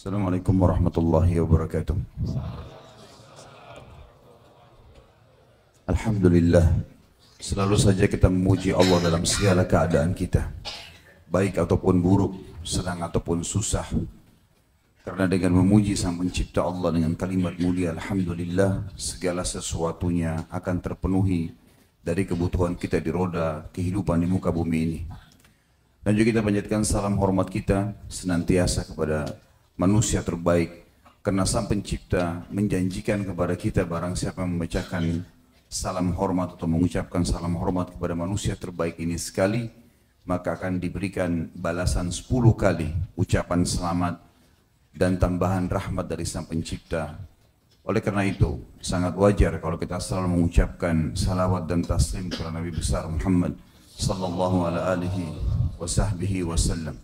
Assalamualaikum warahmatullahi wabarakatuh. Alhamdulillah, selalu saja kita memuji Allah dalam segala keadaan kita, baik ataupun buruk, senang ataupun susah. Karena dengan memuji Sang Pencipta Allah dengan kalimat mulia Alhamdulillah, segala sesuatunya akan terpenuhi dari kebutuhan kita di roda kehidupan di muka bumi ini. Dan juga kita panjatkan salam hormat kita senantiasa kepada manusia terbaik, karena Sang Pencipta menjanjikan kepada kita barang siapa membacakan salam hormat atau mengucapkan salam hormat kepada manusia terbaik ini sekali, maka akan diberikan balasan 10 kali ucapan selamat dan tambahan rahmat dari Sang Pencipta. Oleh karena itu sangat wajar kalau kita selalu mengucapkan salawat dan taslim kepada Nabi besar Muhammad sallallahu alaihi wasallam.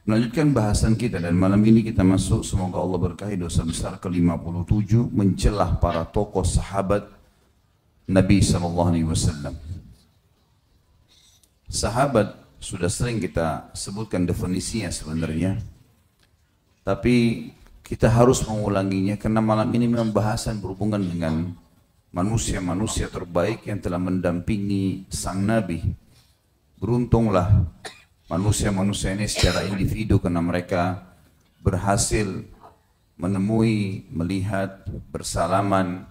Melanjutkan bahasan kita, dan malam ini kita masuk, semoga Allah berkahi, dosa besar ke-57, mencelah para tokoh sahabat Nabi SAW. Sahabat sudah sering kita sebutkan definisinya sebenarnya, tapi kita harus mengulanginya karena malam ini memang bahasan berhubungan dengan manusia-manusia terbaik yang telah mendampingi sang Nabi. Beruntunglah manusia-manusia ini secara individu karena mereka berhasil menemui, melihat, bersalaman,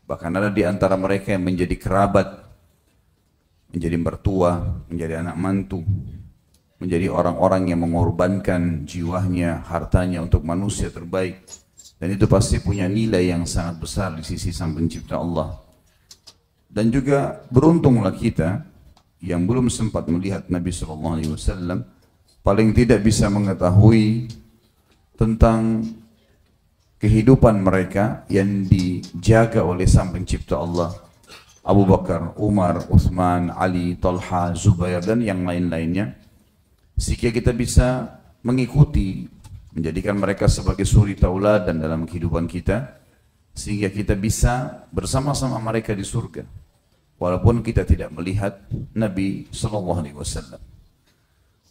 bahkan ada di antara mereka yang menjadi kerabat, menjadi mertua, menjadi anak mantu, menjadi orang-orang yang mengorbankan jiwanya, hartanya untuk manusia terbaik. Dan itu pasti punya nilai yang sangat besar di sisi Sang Pencipta Allah. Dan juga beruntunglah kita yang belum sempat melihat Nabi SAW, paling tidak bisa mengetahui tentang kehidupan mereka yang dijaga oleh Sang Pencipta Allah. Abu Bakar, Umar, Uthman, Ali, Talha, Zubair, dan yang lain-lainnya. Sehingga kita bisa mengikuti, menjadikan mereka sebagai suri tauladan dalam kehidupan kita, sehingga kita bisa bersama-sama mereka di surga, walaupun kita tidak melihat Nabi SAW.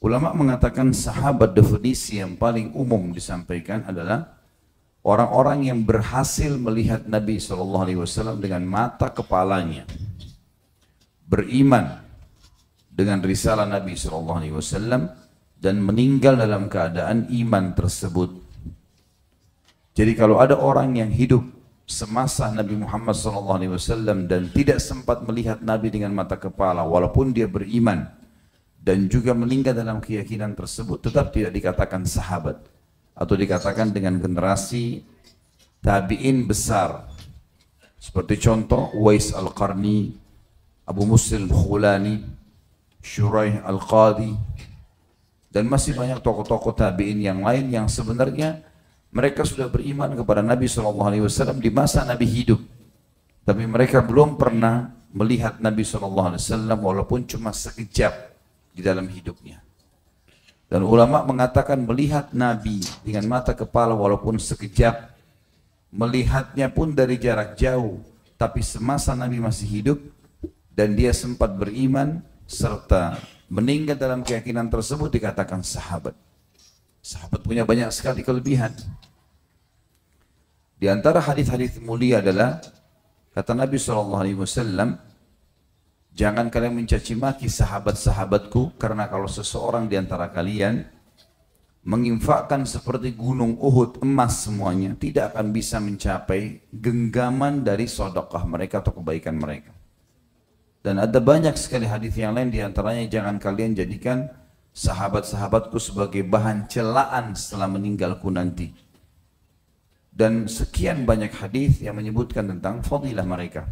Ulama mengatakan sahabat definisi yang paling umum disampaikan adalah orang-orang yang berhasil melihat Nabi SAW dengan mata kepalanya, beriman dengan risalah Nabi SAW, dan meninggal dalam keadaan iman tersebut. Jadi kalau ada orang yang hidup semasa Nabi Muhammad SAW dan tidak sempat melihat Nabi dengan mata kepala, walaupun dia beriman dan juga meninggal dalam keyakinan tersebut, tetap tidak dikatakan sahabat, atau dikatakan dengan generasi tabi'in besar. Seperti contoh Uwais Al-Qarni, Abu Muslim Khulani, Shuraih Al-Qadi, dan masih banyak tokoh-tokoh tabi'in yang lain yang sebenarnya mereka sudah beriman kepada Nabi SAW di masa Nabi hidup, tapi mereka belum pernah melihat Nabi SAW walaupun cuma sekejap di dalam hidupnya. Dan ulama mengatakan melihat Nabi dengan mata kepala walaupun sekejap, melihatnya pun dari jarak jauh, tapi semasa Nabi masih hidup dan dia sempat beriman serta meninggal dalam keyakinan tersebut, dikatakan sahabat. Sahabat punya banyak sekali kelebihan. Di antara hadis-hadis mulia adalah kata Nabi SAW, jangan kalian mencaci maki sahabat-sahabatku, karena kalau seseorang di antara kalian menginfakkan seperti gunung Uhud emas semuanya, tidak akan bisa mencapai genggaman dari sedekah mereka atau kebaikan mereka. Dan ada banyak sekali hadis yang lain, di antaranya jangan kalian jadikan sahabat-sahabatku sebagai bahan celaan setelah meninggalku nanti. Dan sekian banyak hadis yang menyebutkan tentang fadilah mereka.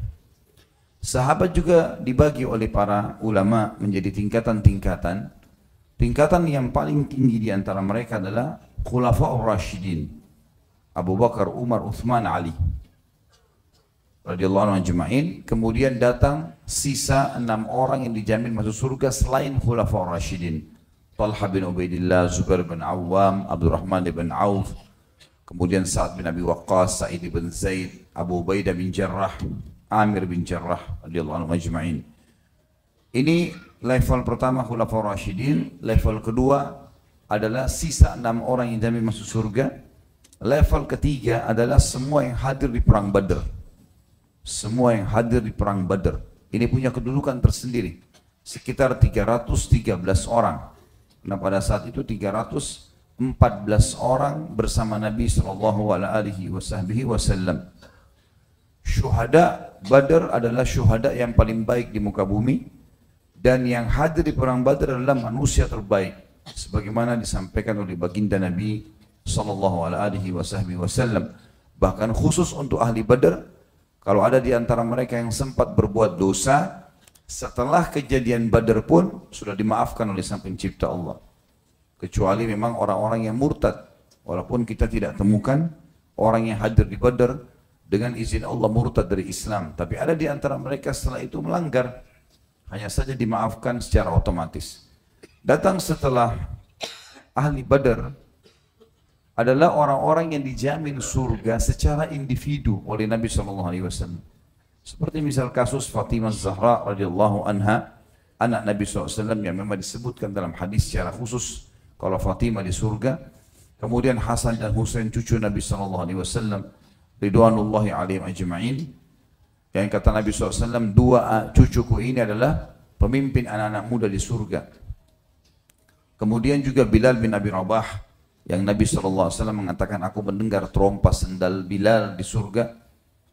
Sahabat juga dibagi oleh para ulama menjadi tingkatan-tingkatan. Tingkatan yang paling tinggi di antara mereka adalah Khulafaur Rasyidin, Abu Bakar, Umar, Uthman, Ali radhiyallahu anhum ajma'in. Kemudian datang sisa 6 orang yang dijamin masuk surga selain Khulafaur Rasyidin: Talha bin Ubaidillah, Zubair bin Awam, Abdurrahman bin Auf, kemudian Sa'ad bin Abi Waqqas, Sa'id bin Zaid, Abu Ubaidah bin Jarrah, Amir bin Jarrah radhiyallahu anhum ajma'in. Ini level pertama Khulafaur Rasyidin. Level kedua adalah sisa 6 orang yang jamin masuk surga. Level ketiga adalah semua yang hadir di perang Badar. Semua yang hadir di perang Badar. Ini punya kedudukan tersendiri. Sekitar 313 orang. Nah pada saat itu 314 orang bersama Nabi SAW. Syuhada Badar adalah syuhada yang paling baik di muka bumi. Dan yang hadir di perang Badar adalah manusia terbaik. Sebagaimana disampaikan oleh baginda Nabi SAW. Bahkan khusus untuk ahli Badar, kalau ada di antara mereka yang sempat berbuat dosa, setelah kejadian Badar pun sudah dimaafkan oleh Sang Pencipta Allah. Kecuali memang orang-orang yang murtad. Walaupun kita tidak temukan orang yang hadir di Badar dengan izin Allah murtad dari Islam. Tapi ada di antara mereka setelah itu melanggar. Hanya saja dimaafkan secara otomatis. Datang setelah ahli Badar adalah orang-orang yang dijamin surga secara individu oleh Nabi SAW. Seperti misal kasus Fatimah Zahra radhiyallahu anha, anak Nabi SAW yang memang disebutkan dalam hadis secara khusus kalau Fatimah di surga. Kemudian Hasan dan Husain cucu Nabi SAW, ridwanullahi alaihim ajma'in, yang kata Nabi SAW, dua cucuku ini adalah pemimpin anak-anak muda di surga. Kemudian juga Bilal bin Abi Rabah, yang Nabi SAW mengatakan aku mendengar trompa sendal Bilal di surga.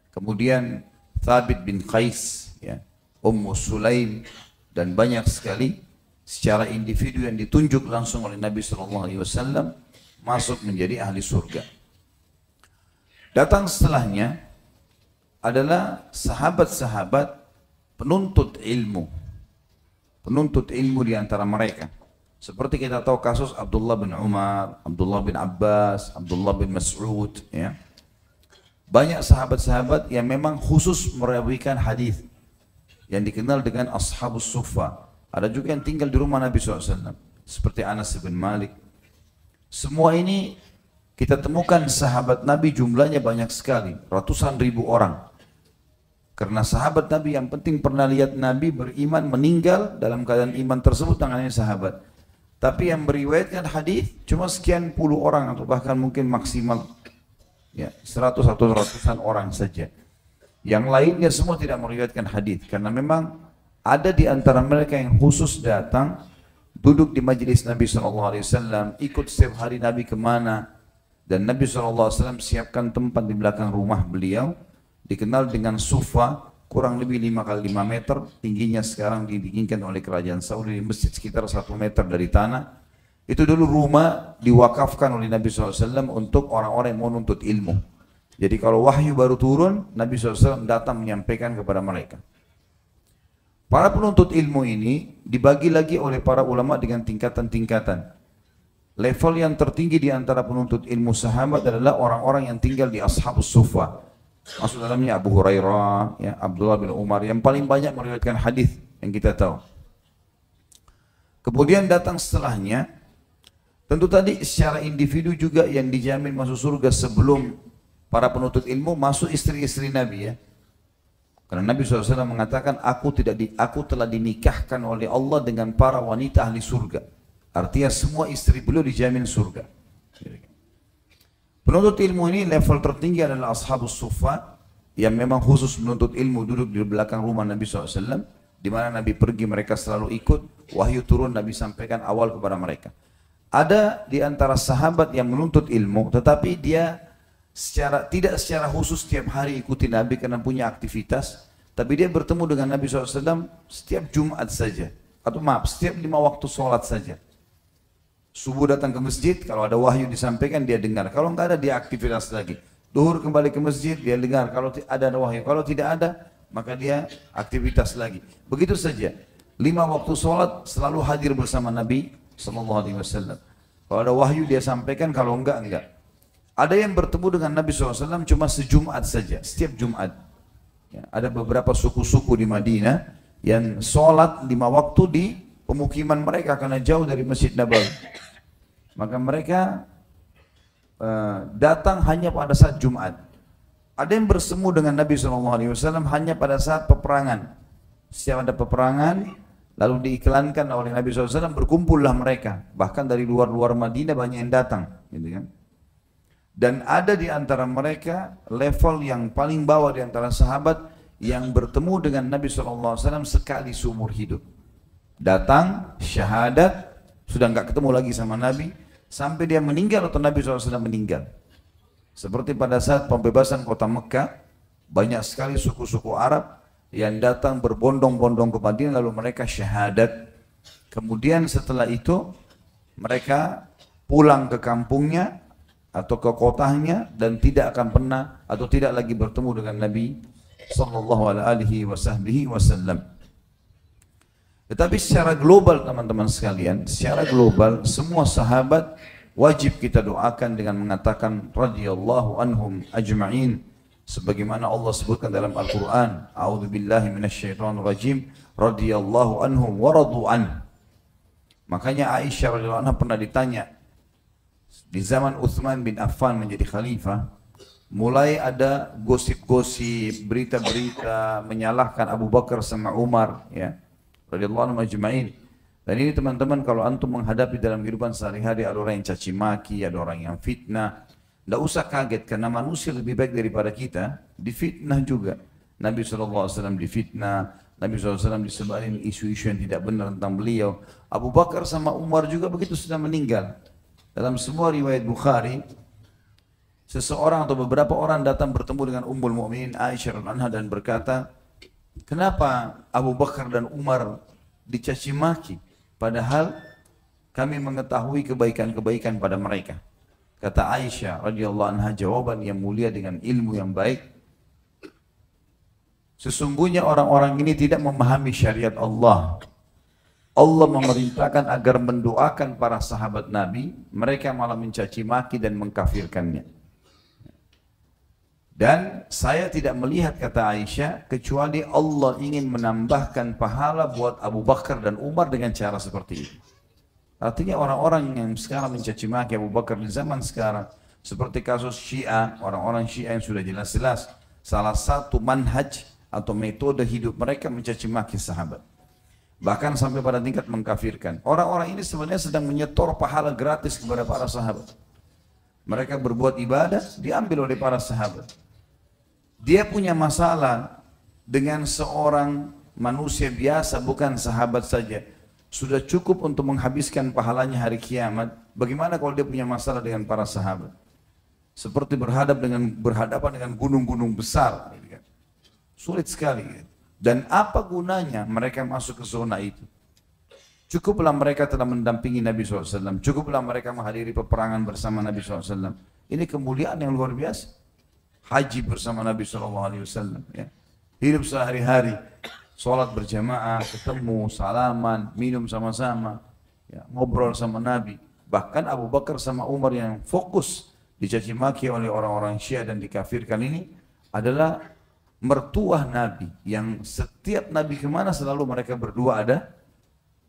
Kemudian Thabit bin Qais, ya, Ummu Sulaim, dan banyak sekali secara individu yang ditunjuk langsung oleh Nabi SAW masuk menjadi ahli surga. Datang setelahnya adalah sahabat-sahabat penuntut ilmu. Penuntut ilmu di antara mereka. Seperti kita tahu kasus Abdullah bin Umar, Abdullah bin Abbas, Abdullah bin Mas'ud, ya. Banyak sahabat-sahabat yang memang khusus merawikan hadis yang dikenal dengan Ashabus Suffa. Ada juga yang tinggal di rumah Nabi SAW, seperti Anas bin Malik. Semua ini kita temukan sahabat Nabi jumlahnya banyak sekali, ratusan ribu orang. Karena sahabat Nabi yang penting pernah lihat Nabi beriman meninggal dalam keadaan iman tersebut tangannya sahabat. Tapi yang meriwayatkan hadis cuma sekian puluh orang atau bahkan mungkin maksimal ya 100 atau ratusan orang saja. Yang lainnya semua tidak meriwayatkan hadis karena memang ada di antara mereka yang khusus datang duduk di majelis Nabi SAW, ikut setiap hari Nabi kemana, dan Nabi SAW siapkan tempat di belakang rumah beliau dikenal dengan Sufa, kurang lebih 5 kali 5 meter, tingginya sekarang didikinkan oleh kerajaan Saudi di masjid sekitar 1 meter dari tanah. Itu dulu rumah diwakafkan oleh Nabi SAW untuk orang-orang yang mau nuntut ilmu. Jadi kalau wahyu baru turun, Nabi SAW datang menyampaikan kepada mereka. Para penuntut ilmu ini dibagi lagi oleh para ulama dengan tingkatan-tingkatan. Level yang tertinggi di antara penuntut ilmu sahabat adalah orang-orang yang tinggal di Ashabus Suffa. Masuk dalamnya Abu Hurairah, ya, Abdullah bin Umar yang paling banyak meriwayatkan hadis yang kita tahu. Kemudian datang setelahnya, tentu tadi secara individu juga yang dijamin masuk surga sebelum para penuntut ilmu masuk istri-istri Nabi, ya. Karena Nabi SAW mengatakan aku telah dinikahkan oleh Allah dengan para wanita ahli surga. Artinya semua istri beliau dijamin surga. Penuntut ilmu ini level tertinggi adalah Ashabus Suffa yang memang khusus menuntut ilmu, duduk di belakang rumah Nabi SAW, di mana Nabi pergi mereka selalu ikut, wahyu turun Nabi sampaikan awal kepada mereka. Ada di antara sahabat yang menuntut ilmu tetapi dia tidak secara khusus setiap hari ikuti Nabi karena punya aktivitas, tapi dia bertemu dengan Nabi SAW setiap Jumat saja, atau maaf setiap 5 waktu sholat saja. Subuh datang ke masjid, kalau ada wahyu disampaikan dia dengar, kalau enggak ada dia aktivitas lagi. Duhur kembali ke masjid dia dengar, kalau ada wahyu, kalau tidak ada maka dia aktivitas lagi. Begitu saja. 5 waktu sholat selalu hadir bersama Nabi SAW. Kalau ada wahyu dia sampaikan, kalau enggak. Ada yang bertemu dengan Nabi SAW cuma sejumat saja, setiap Jumat. Ya, ada beberapa suku-suku di Madinah yang sholat 5 waktu di pemukiman mereka karena jauh dari Masjid Nabawi. Maka mereka datang hanya pada saat Jumat. Ada yang bersemu dengan Nabi SAW hanya pada saat peperangan. Setiap ada peperangan, Lalu diiklankan oleh Nabi SAW, berkumpullah mereka. Bahkan dari luar-luar Madinah banyak yang datang. Gitu kan. Dan ada di antara mereka level yang paling bawah di antara sahabat yang bertemu dengan Nabi SAW sekali seumur hidup. Datang, syahadat, sudah nggak ketemu lagi sama Nabi, sampai dia meninggal atau Nabi SAW meninggal. Seperti pada saat pembebasan kota Mekah, banyak sekali suku-suku Arab yang datang berbondong-bondong ke Madinah lalu mereka syahadat. Kemudian setelah itu mereka pulang ke kampungnya atau ke kotanya dan tidak akan pernah atau tidak lagi bertemu dengan Nabi sallallahu alaihi wasallam. Tetapi secara global teman-teman sekalian, secara global semua sahabat wajib kita doakan dengan mengatakan radhiyallahu anhum ajma'in. Sebagaimana Allah sebutkan dalam Al-Quran, a'udzubillahi minasyaitonir rajim, radhiyallahu anhum wa radu an. Makanya Aisyah radhiyallahu anha pernah ditanya di zaman Utsman bin Affan menjadi khalifah, mulai ada gosip-gosip, berita-berita menyalahkan Abu Bakar sama Umar, ya, radhiyallahu anhum ajma'in. Dan ini teman-teman, kalau antum menghadapi dalam kehidupan sehari-hari ada orang yang caci maki, ada orang yang fitnah, tidak usah kaget karena manusia lebih baik daripada kita, difitnah juga. Nabi SAW difitnah, Nabi SAW disebarin isu-isu yang tidak benar tentang beliau. Abu Bakar sama Umar juga begitu sudah meninggal. Dalam semua riwayat Bukhari, seseorang atau beberapa orang datang bertemu dengan Ummul Mukminin Aisyah radhiyallahu anha dan berkata, kenapa Abu Bakar dan Umar dicaci maki, padahal kami mengetahui kebaikan-kebaikan pada mereka. Kata Aisyah radhiyallahu anha jawaban yang mulia dengan ilmu yang baik, sesungguhnya orang-orang ini tidak memahami syariat Allah. Allah memerintahkan agar mendoakan para sahabat Nabi, mereka malah mencaci maki dan mengkafirkannya. Dan saya tidak melihat, kata Aisyah, kecuali Allah ingin menambahkan pahala buat Abu Bakar dan Umar dengan cara seperti itu. Artinya orang-orang yang sekarang mencaci maki Abu Bakar di zaman sekarang, seperti kasus Syiah, orang-orang Syiah yang sudah jelas-jelas salah satu manhaj atau metode hidup mereka mencaci maki sahabat. Bahkan sampai pada tingkat mengkafirkan. Orang-orang ini sebenarnya sedang menyetor pahala gratis kepada para sahabat. Mereka berbuat ibadah, diambil oleh para sahabat. Dia punya masalah dengan seorang manusia biasa, bukan sahabat saja. Sudah cukup untuk menghabiskan pahalanya hari kiamat. Bagaimana kalau dia punya masalah dengan para sahabat? Seperti berhadapan dengan gunung-gunung besar. Sulit sekali. Dan apa gunanya mereka masuk ke zona itu? Cukuplah mereka telah mendampingi Nabi SAW. Cukuplah mereka menghadiri peperangan bersama Nabi SAW. Ini kemuliaan yang luar biasa. Haji bersama Nabi SAW. Ya. Hidup sehari-hari. Sholat berjamaah, ketemu, salaman, minum sama-sama, ya, ngobrol sama Nabi. Bahkan Abu Bakar sama Umar yang fokus dicaci maki oleh orang-orang Syiah dan dikafirkan ini adalah mertua Nabi yang setiap Nabi kemana selalu mereka berdua ada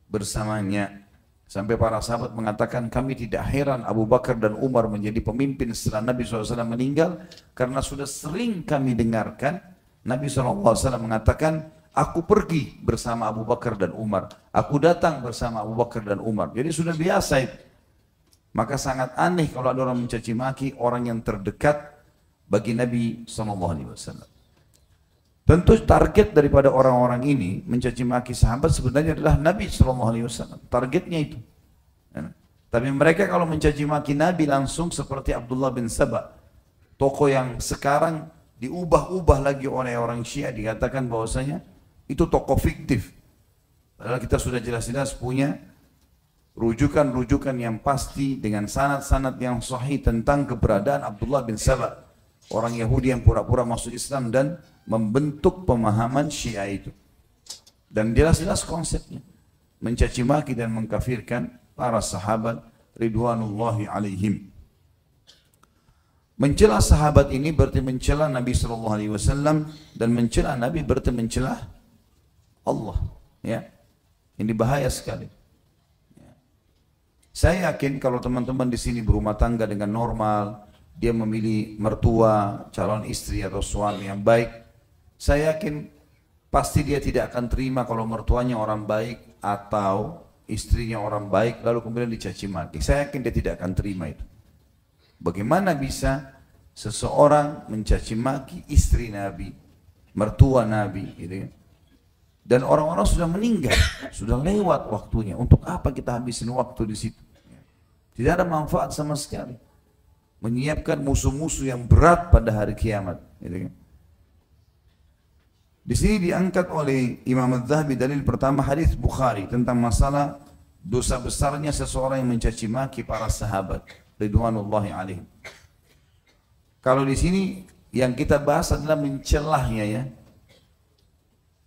bersamanya. Sampai para sahabat mengatakan, kami tidak heran Abu Bakar dan Umar menjadi pemimpin setelah Nabi SAW meninggal, karena sudah sering kami dengarkan Nabi SAW mengatakan, aku pergi bersama Abu Bakar dan Umar, aku datang bersama Abu Bakar dan Umar. Jadi sudah biasa itu. Maka sangat aneh kalau ada orang mencaci maki orang yang terdekat bagi Nabi SAW. Tentu target daripada orang-orang ini mencaci maki sahabat sebenarnya adalah Nabi SAW. Targetnya itu. Tapi mereka kalau mencaci maki Nabi langsung seperti Abdullah bin Saba, tokoh yang sekarang diubah-ubah lagi oleh orang Syiah, dikatakan bahwasanya itu tokoh fiktif. Padahal kita sudah jelas-jelas punya rujukan-rujukan yang pasti dengan sanad-sanad yang sahih tentang keberadaan Abdullah bin Saba, orang Yahudi yang pura-pura masuk Islam dan membentuk pemahaman Syiah itu. Dan jelas-jelas konsepnya mencaci maki dan mengkafirkan para sahabat ridwanullahi alaihim. Mencela sahabat ini berarti mencela Nabi SAW, dan mencela Nabi berarti mencela Allah, ya. Ini bahaya sekali. Ya. Saya yakin kalau teman-teman di sini berumah tangga dengan normal, dia memilih mertua, calon istri atau suami yang baik, saya yakin pasti dia tidak akan terima kalau mertuanya orang baik atau istrinya orang baik lalu kemudian dicaci maki. Saya yakin dia tidak akan terima itu. Bagaimana bisa seseorang mencaci maki istri Nabi, mertua Nabi, gitu kan? Dan orang-orang sudah meninggal, sudah lewat waktunya. Untuk apa kita habisin waktu di situ? Tidak ada manfaat sama sekali. Menyiapkan musuh-musuh yang berat pada hari kiamat. Gitu kan? Di sini diangkat oleh Imam Adz-Dzahabi dalil pertama hadis Bukhari tentang masalah dosa besarnya seseorang yang mencaci maki para sahabat ridwanullahi alaihim. Kalau di sini yang kita bahas adalah mencelahnya ya.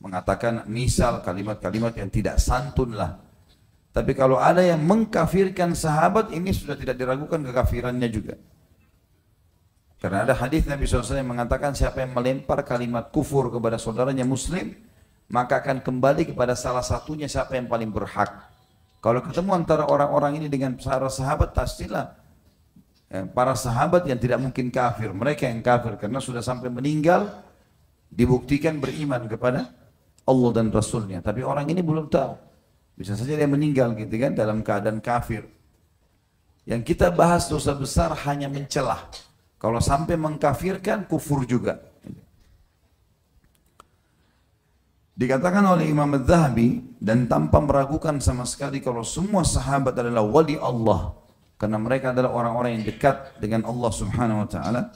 Mengatakan misal kalimat-kalimat yang tidak santun lah. Tapi kalau ada yang mengkafirkan sahabat, ini sudah tidak diragukan kekafirannya juga. Karena ada hadis Nabi SAW yang mengatakan siapa yang melempar kalimat kufur kepada saudaranya muslim, maka akan kembali kepada salah satunya siapa yang paling berhak. Kalau ketemu antara orang-orang ini dengan para sahabat, pastilah para sahabat yang tidak mungkin kafir, mereka yang kafir karena sudah sampai meninggal, dibuktikan beriman kepada Allah dan Rasulnya. Tapi orang ini belum tahu. Bisa saja dia meninggal gitu kan dalam keadaan kafir. Yang kita bahas dosa besar hanya mencelah. Kalau sampai mengkafirkan, kufur juga. Dikatakan oleh Imam Adz-Dzahabi dan tanpa meragukan sama sekali kalau semua sahabat adalah wali Allah. Karena mereka adalah orang-orang yang dekat dengan Allah Subhanahu wa taala.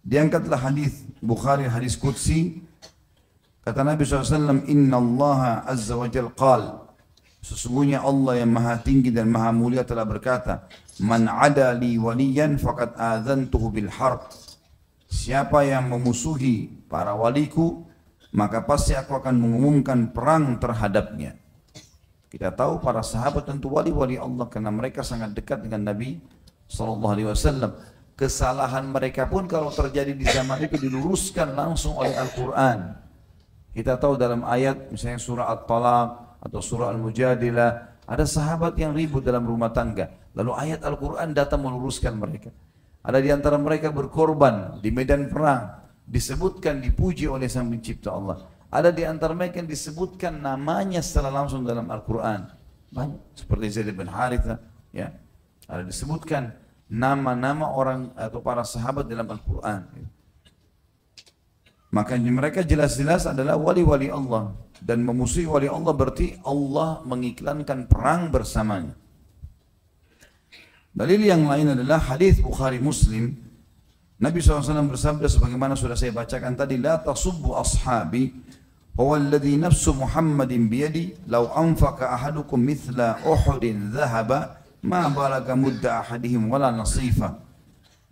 Diangkatlah hadis Bukhari, hadis qudsi. Kata Nabi SAW, Inna Allah Azza wa Jal qal, sesungguhnya Allah yang maha tinggi dan maha mulia telah berkata, Man ada li waliyan faqad adzantuhu bil harb. Siapa yang memusuhi para waliku, maka pasti aku akan mengumumkan perang terhadapnya. Kita tahu para sahabat tentu wali-wali Allah karena mereka sangat dekat dengan Nabi SAW. Kesalahan mereka pun kalau terjadi di zaman itu diluruskan langsung oleh Al-Quran. Kita tahu dalam ayat misalnya surah At-Talaq atau surah Al-Mujadilah ada sahabat yang ribut dalam rumah tangga. Lalu ayat Al-Quran datang meluruskan mereka. Ada di antara mereka berkorban di medan perang. Disebutkan, dipuji oleh Sang Pencipta Allah. Ada di antara mereka yang disebutkan namanya secara langsung dalam Al-Quran. Banyak. Seperti Zaid bin Haritha. Ya. Ada disebutkan nama-nama orang atau para sahabat dalam Al-Quran. Maka mereka jelas-jelas adalah wali-wali Allah. Dan memusuhi wali Allah berarti Allah mengiklankan perang bersamanya. Dalil yang lain adalah hadis Bukhari Muslim. Nabi SAW bersabda sebagaimana sudah saya bacakan tadi, La tasubbu ashabi, huwa alladhi nafsu Muhammadin biyadi, law anfaqa ahadukum mithla Uhudin dhahaba, ma balaga mudda ahadihim wala nasifa.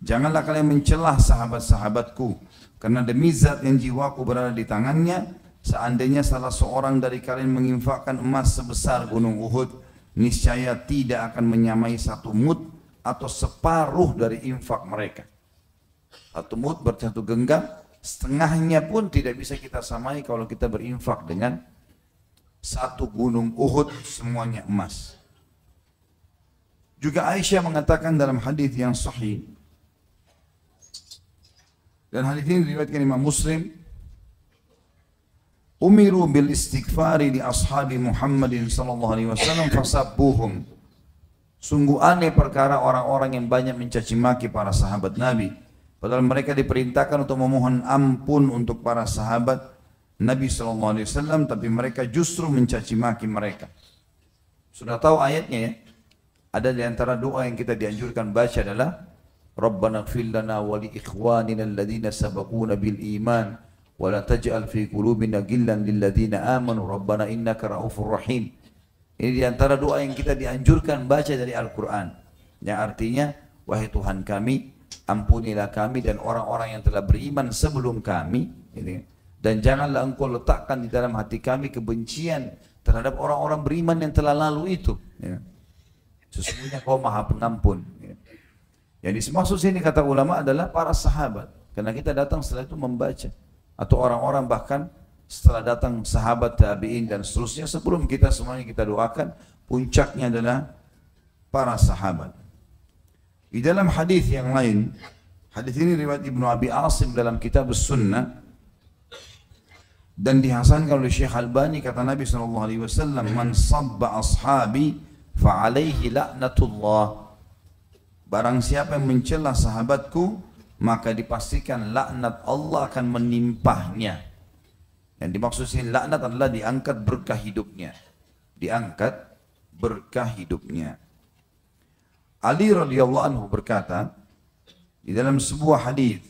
Janganlah kalian mencelah sahabat-sahabatku, karena demi zat yang jiwaku berada di tangannya, seandainya salah seorang dari kalian menginfakkan emas sebesar gunung Uhud, niscaya tidak akan menyamai satu mud atau separuh dari infak mereka. Satu mud berarti satu genggam, setengahnya pun tidak bisa kita samai kalau kita berinfak dengan satu gunung Uhud semuanya emas. Juga Aisyah mengatakan dalam hadis yang sahih, dan hadis ini diriwayatkan Imam Muslim, umiru bil istighfari li ashabi Muhammadin sallallahu alaihi wasallam fasabbuhum. Sungguh aneh perkara orang-orang yang banyak mencaci maki para sahabat Nabi, padahal mereka diperintahkan untuk memohon ampun untuk para sahabat Nabi sallallahu alaihi wasallam, tapi mereka justru mencaci maki mereka. Sudah tahu ayatnya ya? Ada di antara doa yang kita dianjurkan baca adalah Rabbana ighfir lana wa li ikhwanina alladhina sabaquna bil iman wa la taj'al fi qulubina ghillan lil ladzina amanu rabbana innaka raufur rahim. Ini di antara doa yang kita dianjurkan baca dari Al-Quran, yang artinya wahai Tuhan kami, ampunilah kami dan orang-orang yang telah beriman sebelum kami, dan janganlah engkau letakkan di dalam hati kami kebencian terhadap orang-orang beriman yang telah lalu itu. Sesungguhnya kau maha pengampun. Yang dimaksud sini kata ulama adalah para sahabat, karena kita datang setelah itu membaca, atau orang-orang bahkan setelah datang sahabat tabi'in dan seterusnya, sebelum kita semuanya kita doakan, puncaknya adalah para sahabat. Di dalam hadis yang lain, hadis ini riwayat Ibnu Abi Asim dalam kitab Sunnah, Dan dihasankan oleh Syekh Albani, kata Nabi SAW, man sabba ashabi fa'alaihi la'natullah. Barang siapa yang mencela sahabatku, maka dipastikan laknat Allah akan menimpahnya. Yang dimaksud sini laknat adalah diangkat berkah hidupnya. Diangkat berkah hidupnya. Ali radhiyallahu anhu berkata di dalam sebuah hadis,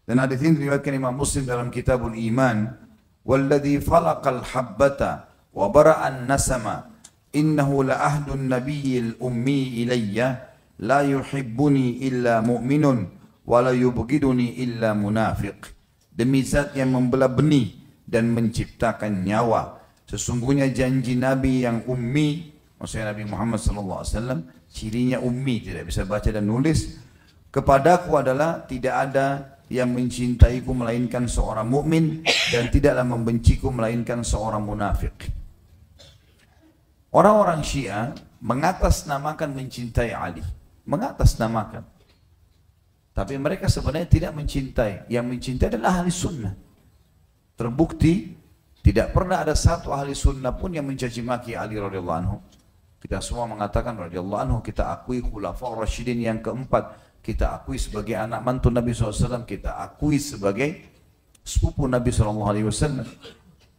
dan hadis ini diriwayatkan Imam Muslim dalam Kitabul Iman, "Walladzi falaqal habbata wa bara'an nasama, innahu la ahdun nabiyyil ummi ilayya, la yuhibbuni illa mu'minun wa la yubghiduni illa munafiq." Demi zat yang membelah benih dan menciptakan nyawa, sesungguhnya janji Nabi yang ummi, maksudnya Nabi Muhammad SAW, cirinya ummi, tidak bisa baca dan nulis, kepadaku adalah tidak ada yang mencintaiku melainkan seorang mukmin dan tidaklah membenciku melainkan seorang munafik. Orang-orang Syiah mengatasnamakan mencintai Ali, mengatasnamakan. Tapi mereka sebenarnya tidak mencintai. Yang mencintai adalah ahli sunnah. Terbukti tidak pernah ada satu ahli sunnah pun yang mencaci maki Ali radhiyallahu anhu. Kita semua mengatakan radhiyallahu anhu, kita akui khulafaur rasyidin yang keempat, kita akui sebagai anak mantu Nabi SAW, kita akui sebagai sepupu Nabi SAW,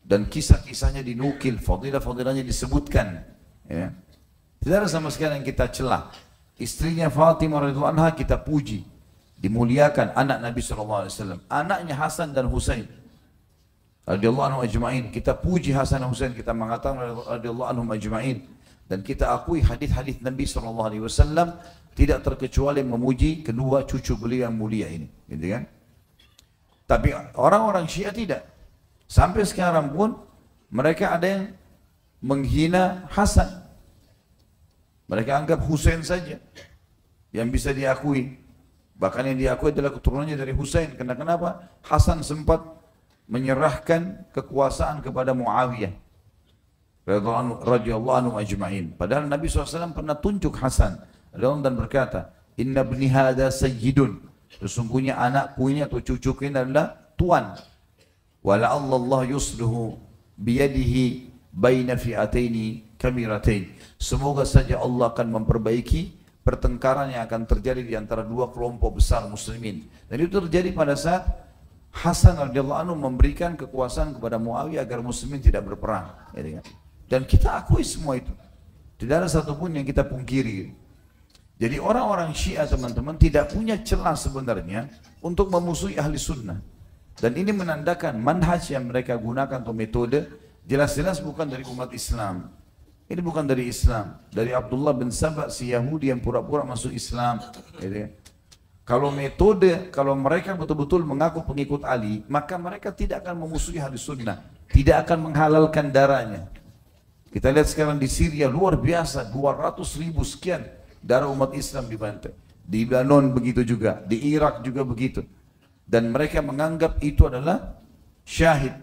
dan kisah-kisahnya dinukil, fadilah-fadilahnya disebutkan, ya. Tidak ada sama sekali yang kita celah. Istrinya Fatimah radhiyallahu anha kita puji, dimuliakan, anak Nabi SAW. Anaknya Hasan dan Husain radhiyallahu anhum ajma'in, kita puji Hasan dan Husain, kita mengatakan radhiyallahu anhum ajma'in. Dan kita akui hadis-hadis Nabi SAW tidak terkecuali memuji kedua cucu beliau yang mulia ini, gitu kan? Tapi orang-orang Syiah tidak. Sampai sekarang pun mereka ada yang menghina Hasan. Mereka anggap Husain saja yang bisa diakui. Bahkan yang diakui adalah keturunannya dari Husain. Karena kenapa? Hasan sempat menyerahkan kekuasaan kepada Muawiyah radhiyallahu anhu ajma'in. Padahal Nabi SAW pernah tunjuk Hasan dan berkata, "Inna ibni hadha sayyidun." Sesungguhnya anakku ini atau cucuku ini adalah tuan. Wa la'allallah yusluhu biyadihi baina fi'ataini kamiratain. Semoga saja Allah akan memperbaiki pertengkaran yang akan terjadi di antara dua kelompok besar muslimin. Dan itu terjadi pada saat Hasan radhiyallahu anhu memberikan kekuasaan kepada Muawiyah agar muslimin tidak berperang. Dan kita akui semua itu. Tidak ada satupun yang kita pungkiri. Jadi orang-orang Syiah teman-teman tidak punya celah sebenarnya untuk memusuhi ahli sunnah. Dan ini menandakan manhaj yang mereka gunakan atau metode jelas-jelas bukan dari umat Islam. Ini bukan dari Islam. Dari Abdullah bin Saba, si Yahudi yang pura-pura masuk Islam. Kalau metode, kalau mereka betul-betul mengaku pengikut Ali, maka mereka tidak akan memusuhi ahli sunnah. Tidak akan menghalalkan darahnya. Kita lihat sekarang di Syria luar biasa, 200.000 sekian darah umat Islam dibantai. Di Lebanon begitu juga, di Irak juga begitu. Dan mereka menganggap itu adalah syahid.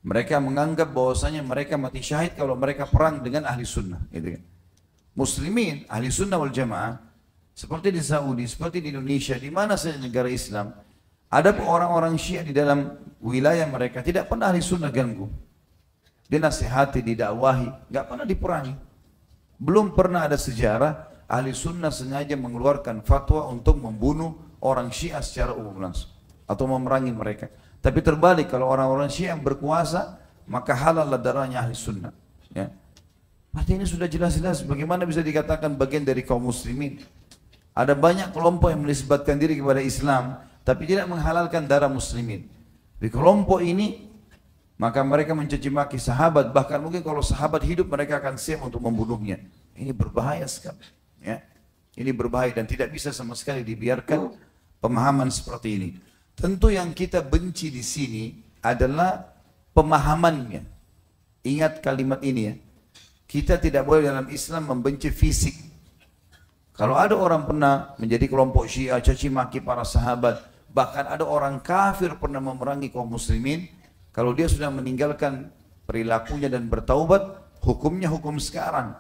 Mereka menganggap bahwasanya mereka mati syahid kalau mereka perang dengan ahli sunnah. Gitu kan. Muslimin, ahli sunnah wal jamaah, seperti di Saudi, seperti di Indonesia, di mana saja negara Islam, ada orang-orang Syiah di dalam wilayah mereka tidak pernah ahli sunnah ganggu. Dinasihati, didakwahi, nggak pernah diperangi. Belum pernah ada sejarah ahli sunnah sengaja mengeluarkan fatwa untuk membunuh orang Syiah secara umum langsung atau memerangi mereka. Tapi terbalik, kalau orang-orang Syiah yang berkuasa, maka halal darahnya ahli sunnah. Ya. Artinya ini sudah jelas-jelas. Bagaimana bisa dikatakan bagian dari kaum muslimin? Ada banyak kelompok yang menisbatkan diri kepada Islam, tapi tidak menghalalkan darah muslimin. Di kelompok ini, maka mereka mencaci maki sahabat, bahkan mungkin kalau sahabat hidup mereka akan siap untuk membunuhnya. Ini berbahaya sekali. Ya. Ini berbahaya dan tidak bisa sama sekali dibiarkan pemahaman seperti ini. Tentu yang kita benci di sini adalah pemahamannya. Ingat kalimat ini ya. Kita tidak boleh dalam Islam membenci fisik. Kalau ada orang pernah menjadi kelompok Syiah, caci maki para sahabat, bahkan ada orang kafir pernah memerangi kaum muslimin, kalau dia sudah meninggalkan perilakunya dan bertaubat, hukumnya hukum sekarang.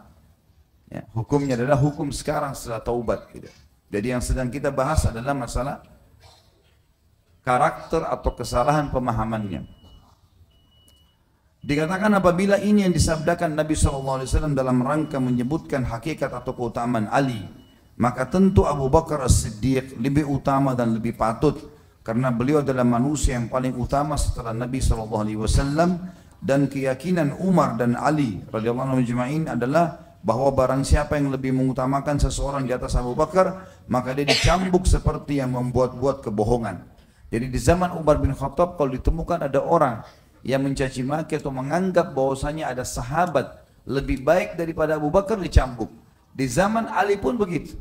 Ya, hukumnya adalah hukum sekarang setelah taubat. Gitu. Jadi yang sedang kita bahas adalah masalah karakter atau kesalahan pemahamannya. Dikatakan apabila ini yang disabdakan Nabi SAW dalam rangka menyebutkan hakikat atau keutamaan Ali, maka tentu Abu Bakar As-Siddiq lebih utama dan lebih patut, karena beliau adalah manusia yang paling utama setelah Nabi SAW. Dan keyakinan Umar dan Ali radhiyallahu anhum ajma'in adalah bahwa barang siapa yang lebih mengutamakan seseorang di atas Abu Bakar, maka dia dicambuk seperti yang membuat-buat kebohongan. Jadi di zaman Umar bin Khattab, kalau ditemukan ada orang yang mencaci maki atau menganggap bahwasanya ada sahabat lebih baik daripada Abu Bakar, dicambuk. Di zaman Ali pun begitu.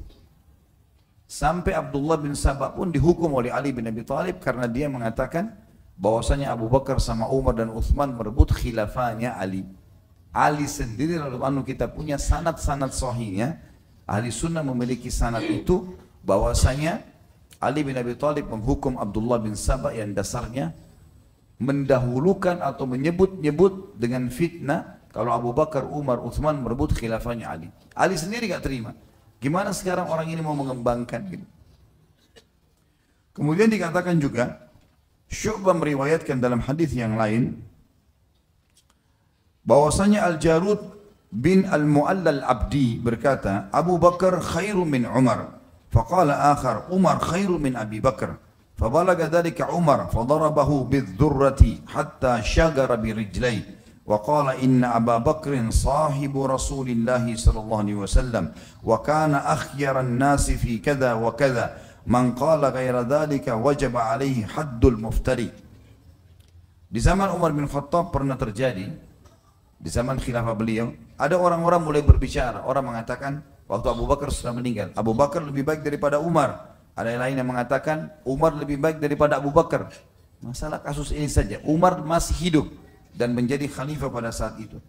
Sampai Abdullah bin Sabah pun dihukum oleh Ali bin Abi Thalib karena dia mengatakan bahwasanya Abu Bakar sama Umar dan Uthman merebut khilafahnya Ali. Ali sendiri lalu kita punya sanad-sanad sahihnya. Ahli sunnah memiliki sanad itu bahwasanya Ali bin Abi Thalib menghukum Abdullah bin Sabah yang dasarnya mendahulukan atau menyebut-nyebut dengan fitnah kalau Abu Bakar, Umar, Uthman merebut khilafahnya Ali. Ali sendiri gak terima. Gimana sekarang orang ini mau mengembangkan gitu. Kemudian dikatakan juga, Syu'bah meriwayatkan dalam hadis yang lain bahwasanya Al-Jarud bin Al-Mu'alla Al-Abdi berkata, Abu Bakar khairu min Umar. Faqala akhar, Umar khairu min Abi Bakar. فبلغ ذلك عمر فضربه بالذرة حتى شجر برجليه وقال إن أبا بكر صاحب رسول الله صلى الله عليه وسلم وكان أخير الناس في كذا وكذا من قال غير ذلك وجب عليه حد المفتري. Di zaman Umar bin Khattab pernah terjadi, di zaman khilafah beliau, ada orang-orang mulai berbicara. Orang mengatakan waktu Abu Bakar sudah meninggal, Abu Bakar lebih baik daripada Umar. Ada yang lain yang mengatakan Umar lebih baik daripada Abu Bakar. Masalah kasus ini saja, Umar masih hidup dan menjadi khalifah pada saat itu.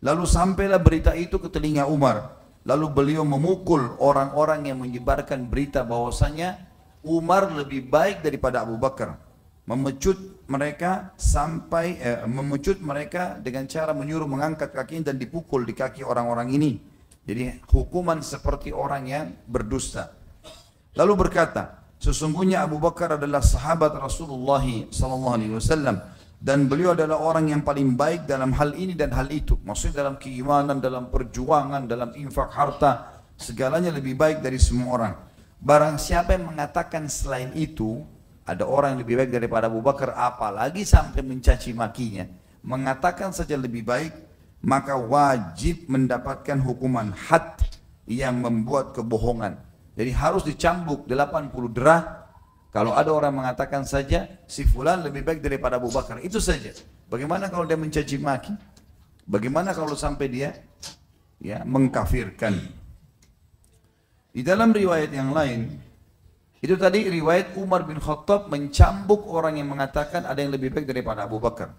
Lalu sampailah berita itu ke telinga Umar. Lalu beliau memukul orang-orang yang menyebarkan berita bahwasanya Umar lebih baik daripada Abu Bakar. Memecut mereka memecut mereka dengan cara menyuruh mengangkat kakinya dan dipukul di kaki orang-orang ini. Jadi hukuman seperti orang yang berdusta. Lalu berkata, sesungguhnya Abu Bakar adalah sahabat Rasulullah SAW dan beliau adalah orang yang paling baik dalam hal ini dan hal itu. Maksudnya dalam keimanan, dalam perjuangan, dalam infak harta, segalanya lebih baik dari semua orang. Barang siapa yang mengatakan selain itu, ada orang yang lebih baik daripada Abu Bakar, apalagi sampai mencaci makinya, mengatakan saja lebih baik, maka wajib mendapatkan hukuman had yang membuat kebohongan. Jadi harus dicambuk 80 derah. Kalau ada orang mengatakan saja si fulan lebih baik daripada Abu Bakar, itu saja. Bagaimana kalau dia mencaci maki? Bagaimana kalau sampai dia mengkafirkan? Di dalam riwayat yang lain, itu tadi riwayat Umar bin Khattab mencambuk orang yang mengatakan ada yang lebih baik daripada Abu Bakar.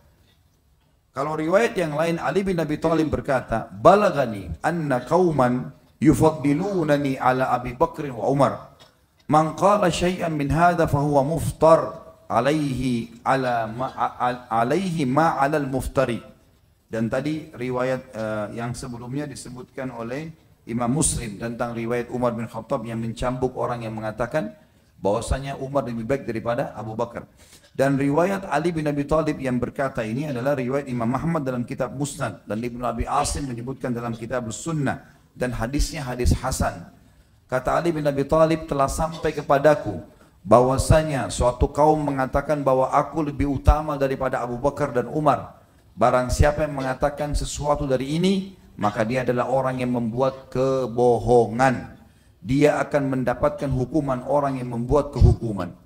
Kalau riwayat yang lain, Ali bin Abi Thalib berkata, balagani anna qauman yufaddilunani ala Abi Bakr wa Umar. Man qala syai'an min hadha fahuwa muftar alaihi ma 'ala al-muftari. Dan tadi riwayat yang sebelumnya disebutkan oleh Imam Muslim tentang riwayat Umar bin Khattab yang mencambuk orang yang mengatakan bahwasanya Umar lebih baik daripada Abu Bakar. Dan riwayat Ali bin Abi Thalib yang berkata ini adalah riwayat Imam Ahmad dalam kitab Musnad dan Ibnu Abi Asim menyebutkan dalam kitab Sunnah. Dan hadisnya hadis hasan. Kata Ali bin Abi Thalib, telah sampai kepadaku bahwasanya suatu kaum mengatakan bahwa aku lebih utama daripada Abu Bakar dan Umar. Barang siapa yang mengatakan sesuatu dari ini, maka dia adalah orang yang membuat kebohongan. Dia akan mendapatkan hukuman orang yang membuat kebohongan.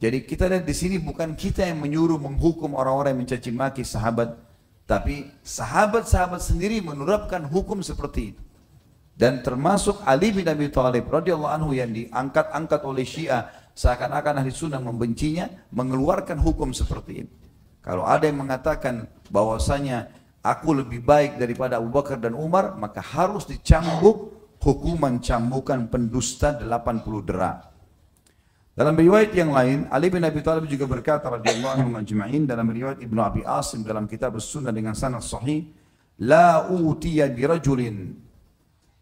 Jadi kita lihat di sini bukan kita yang menyuruh menghukum orang-orang yang mencaci maki sahabat, tapi sahabat-sahabat sendiri menerapkan hukum seperti itu. Dan termasuk Ali bin Abi Thalib radhiyallahu anhu yang diangkat-angkat oleh Syiah, seakan-akan ahli sunnah membencinya, mengeluarkan hukum seperti ini. Kalau ada yang mengatakan bahwasanya aku lebih baik daripada Abu Bakar dan Umar, maka harus dicambuk hukuman cambukan pendusta 80 derah. Dalam riwayat yang lain, Ali bin Abi Thalib juga berkata radhiyallahu anhu ajma'in dalam riwayat Ibnu Abi Asim dalam kitab Sunnah dengan sanad sahih, la utiya bi rajulin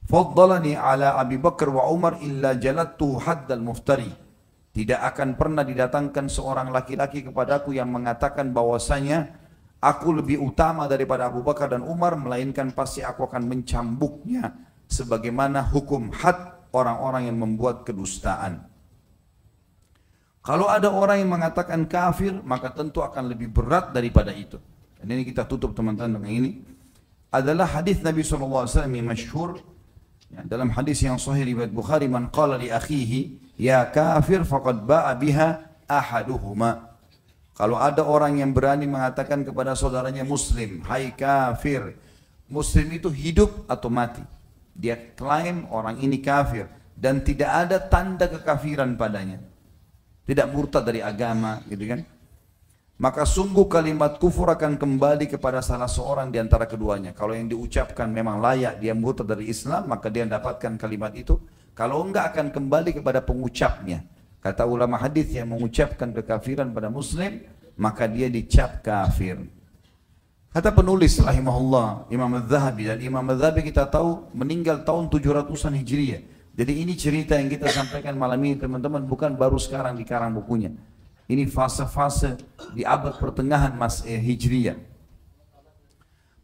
faddalani ala Abi Bakar wa Umar illa jalattu haddal muftari. tidak akan pernah didatangkan seorang laki-laki kepadaku yang mengatakan bahwasanya aku lebih utama daripada Abu Bakar dan Umar, melainkan pasti aku akan mencambuknya sebagaimana hukum had orang-orang yang membuat kedustaan. Kalau ada orang yang mengatakan kafir, maka tentu akan lebih berat daripada itu. Dan ini kita tutup teman-teman dengan ini. Adalah hadis Nabi SAW yang masyhur. Ya, dalam hadis yang sahih riwayat Bukhari, man qala li akhihi ya kafir faqad ba'a biha ahaduhuma. Kalau ada orang yang berani mengatakan kepada saudaranya muslim, hai kafir. Muslim itu hidup atau mati. Dia klaim orang ini kafir dan tidak ada tanda kekafiran padanya. Tidak murtad dari agama, gitu kan? Maka sungguh kalimat kufur akan kembali kepada salah seorang di antara keduanya. Kalau yang diucapkan memang layak dia murtad dari Islam, maka dia mendapatkan kalimat itu. Kalau enggak, akan kembali kepada pengucapnya. Kata ulama hadis, yang mengucapkan kekafiran pada muslim, maka dia dicap kafir. Kata penulis rahimahullah Imam Az-Zahabi, dan Imam Az-Zahabi kita tahu meninggal tahun 700-an Hijriah. Jadi ini cerita yang kita sampaikan malam ini teman-teman, bukan baru sekarang dikarang bukunya. Ini fase-fase di abad pertengahan Hijriah.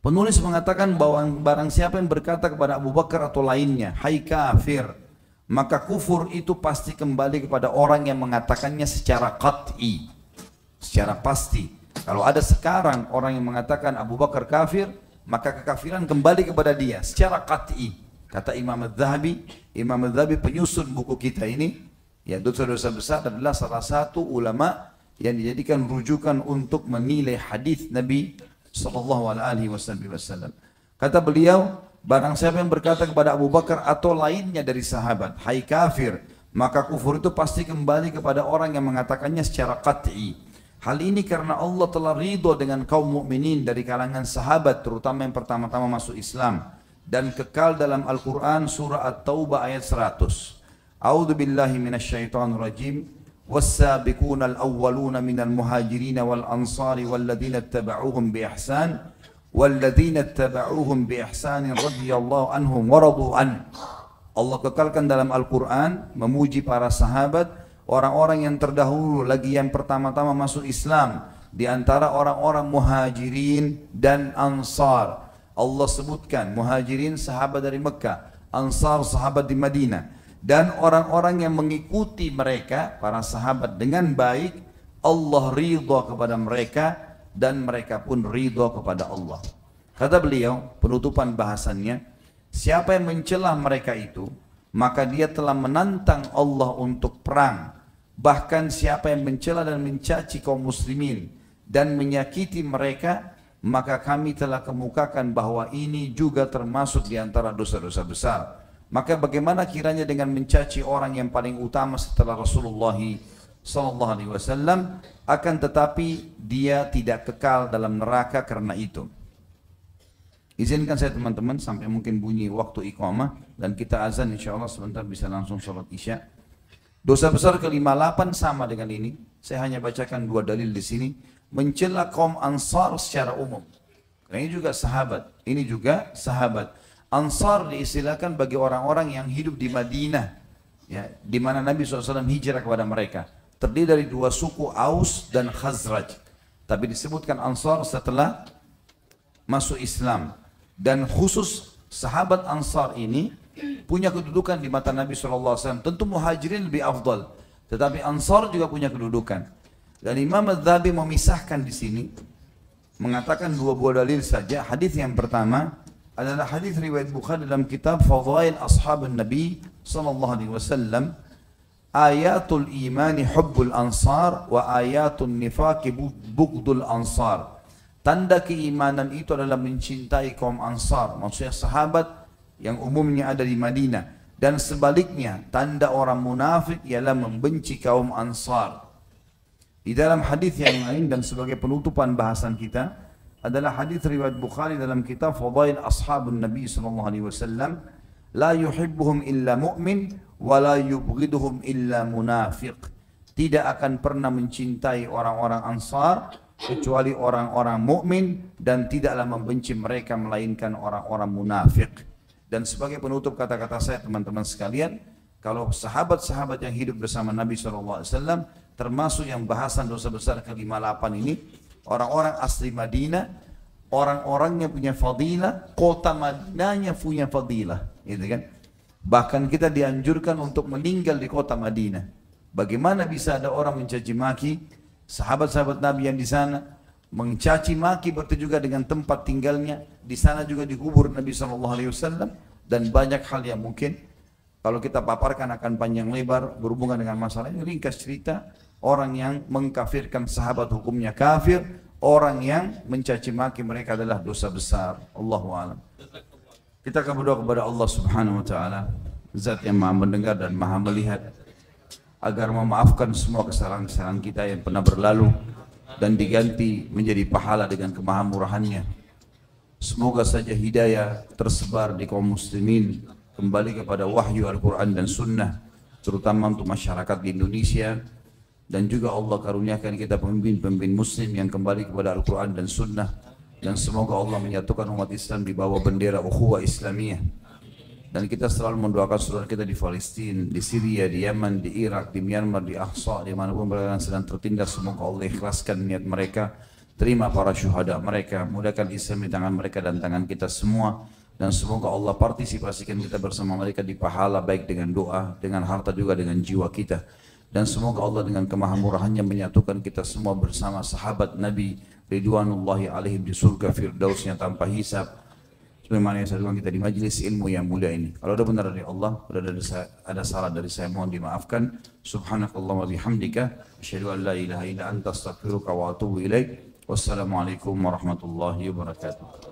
Penulis mengatakan bahwa barang siapa yang berkata kepada Abu Bakar atau lainnya, hai kafir, maka kufur itu pasti kembali kepada orang yang mengatakannya secara qat'i, secara pasti. Kalau ada sekarang orang yang mengatakan Abu Bakar kafir, maka kekafiran kembali kepada dia secara qat'i. Kata Imam Az-Zahabi, Imam Az-Zahabi penyusun buku kita ini, ya, dosa-dosa besar adalah salah satu ulama yang dijadikan rujukan untuk menilai hadis Nabi sallallahu alaihi wasallam. Kata beliau, barang siapa yang berkata kepada Abu Bakar atau lainnya dari sahabat, hai kafir, maka kufur itu pasti kembali kepada orang yang mengatakannya secara qat'i. Hal ini karena Allah telah ridho dengan kaum mukminin dari kalangan sahabat, terutama yang pertama-tama masuk Islam, dan kekal dalam Al-Quran surah At-Taubah ayat 100. A'udzu billahi minasyaitonir rajim. Was-sabiquna al-awwaluna minal muhajirin wal ansari walladzina ittaba'uuhum bi ihsan walladzina ittaba'uuhum bi ihsan radhiyallahu anhum wa radu an. Allah kekalkan dalam Al-Qur'an memuji para sahabat, orang-orang yang terdahulu lagi yang pertama-tama masuk Islam di antara orang-orang muhajirin dan ansar. Allah sebutkan muhajirin sahabat dari Mekah, ansar sahabat di Madinah. Dan orang-orang yang mengikuti mereka, para sahabat dengan baik, Allah ridha kepada mereka dan mereka pun ridha kepada Allah. Kata beliau, penutupan bahasannya, siapa yang mencela mereka itu, maka dia telah menantang Allah untuk perang. Bahkan siapa yang mencela dan mencaci kaum muslimin dan menyakiti mereka, maka kami telah kemukakan bahwa ini juga termasuk di antara dosa-dosa besar. Maka bagaimana kiranya dengan mencaci orang yang paling utama setelah Rasulullah sallallahu alaihi wasallam, akan tetapi dia tidak kekal dalam neraka karena itu. Izinkan saya teman-teman sampai mungkin bunyi waktu iqamah dan kita azan insyaallah sebentar bisa langsung sholat isya. Dosa besar ke-58 sama dengan ini. Saya hanya bacakan dua dalil di sini. Mencela kaum Ansar secara umum. Ini juga sahabat. Ini juga sahabat. Ansar diistilahkan bagi orang-orang yang hidup di Madinah, ya, di mana Nabi SAW hijrah kepada mereka. Terdiri dari dua suku, Aus dan Khazraj. Tapi disebutkan Ansar setelah masuk Islam. Dan khusus sahabat Ansar ini punya kedudukan di mata Nabi SAW. Tentu muhajirin lebih afdal, tetapi Ansar juga punya kedudukan. Dan Imam Az-Zahabi memisahkan di sini, mengatakan dua buah dalil saja. Hadis yang pertama adalah hadis riwayat Bukhari dalam kitab Fadhail Ashabun Nabi sallallahu alaihi wasallam, ayatul imani hubbul ansar wa ayatun nifaqi bughdul ansar. Tanda keimanan itu adalah mencintai kaum Ansar, maksudnya sahabat yang umumnya ada di Madinah, dan sebaliknya tanda orang munafik ialah membenci kaum Ansar. Di dalam hadis yang lain dan sebagai penutupan bahasan kita adalah hadis riwayat Bukhari dalam kitab Fadail Ashabun Nabi sallallahu alaihi wasallam, la yuhibbuhum illa mu'min wa la yubghiduhum illa munafiq. Tidak akan pernah mencintai orang-orang Ansar kecuali orang-orang mukmin, dan tidaklah membenci mereka melainkan orang-orang munafik. Dan sebagai penutup kata-kata saya teman-teman sekalian, Kalau sahabat-sahabat yang hidup bersama Nabi SAW, termasuk yang bahasan dosa besar ke-58 ini, orang-orang asli Madinah, orang-orangnya punya fadilah, kota Madinahnya punya fadilah, gitu kan? Bahkan kita dianjurkan untuk meninggal di kota Madinah. Bagaimana bisa ada orang mencaci maki sahabat-sahabat Nabi yang di sana, mencaci maki berarti juga dengan tempat tinggalnya, di sana juga dikubur Nabi SAW, dan banyak hal yang mungkin kalau kita paparkan akan panjang lebar berhubungan dengan masalah ini. Ringkas cerita, orang yang mengkafirkan sahabat hukumnya kafir, orang yang mencaci maki mereka adalah dosa besar. Allahu a'lam. Kita akan berdoa kepada Allah Subhanahu wa taala, Zat yang Maha mendengar dan Maha melihat, agar memaafkan semua kesalahan-kesalahan kita yang pernah berlalu dan diganti menjadi pahala dengan kemahamurahannya. Semoga saja hidayah tersebar di kaum muslimin, kembali kepada wahyu Al-Quran dan Sunnah, terutama untuk masyarakat di Indonesia, dan juga Allah karuniakan kita pemimpin-pemimpin muslim yang kembali kepada Al-Quran dan Sunnah, dan semoga Allah menyatukan umat Islam di bawah bendera ukhuwah Islamiyah. Dan kita selalu mendoakan saudara kita di Palestina, di Syria, di Yaman, di Irak, di Myanmar, di Aqsa, dimanapun mereka sedang tertindas. Semoga Allah ikhlaskan niat mereka, terima para syuhada mereka, mudahkan Islam di tangan mereka dan tangan kita semua. Dan semoga Allah partisipasikan kita bersama mereka di pahala, baik dengan doa, dengan harta, juga dengan jiwa kita. Dan semoga Allah dengan kemahamurahannya menyatukan kita semua bersama sahabat Nabi Ridwanullahi alaihim di surga Firdausnya tanpa hisab. Sebagaimana yang saya kita di majlis ilmu yang mulia ini. Kalau ada benar dari Allah, kalau ada salah dari saya, mohon dimaafkan. Subhanakallah wa bihamdika, asyhadu an la ilaha illa anta astaghfiruka wa atubu ilaik. Wassalamualaikum warahmatullahi wabarakatuh.